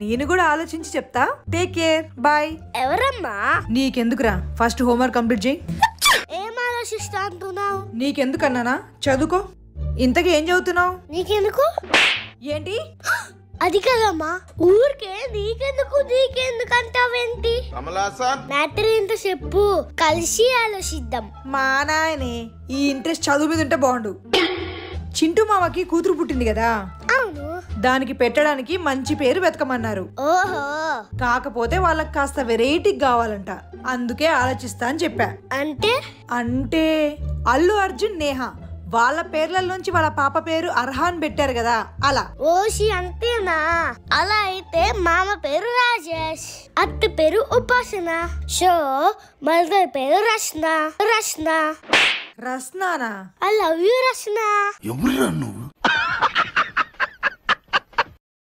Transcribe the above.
నేను కూడా ఆలోచించి చెప్తా. Take care, bye. ఎవరమ్మా? నీకెందుకురా, ఫస్ట్ హోంవర్క్ కంప్లీట్ చేయి. ఏం ఆలోచిస్తా అంటున్నావు? నీకెందుకన్నానా, చదువుకో. ఇంతకీ ఏం చదువుతున్నావు? నీకెందుకు? ఏంటి అది కదమ్మా, ఊరికే నీకెందుకు అంటావేంటి? మ్యాటర్ ఏంటో చెప్పు, కలిసి ఆలోచిద్దాం. మా నాయనే ఈ ఇంట్రెస్ట్ చదువు మీద ఉంటే బాగుండు. చింటూ మామకి కూతురు పుట్టింది కదా, అవును. దానికి పెట్టడానికి మంచి పేరు వెతకమన్నారు. ఓహో, కాకపోతే వాళ్ళకి కాస్త వెరైటీ కావాలంట, అందుకే ఆలోచిస్తా అని చెప్పా. అంటే అల్లు అర్జున్, నేహా వాళ్ళ పేర్లలోంచి వాళ్ళ పాప పేరు అర్హాన్ పెట్టారు కదా, అలా. ఓషి అంతేనా? అలా అయితే మామ పేరు రాజేష్, అత్త పేరు ఉపాసన, షో మదర్ పేరు రస్నా. రస్నానా? I love you Rasna. ఎవరురా నువ్వు?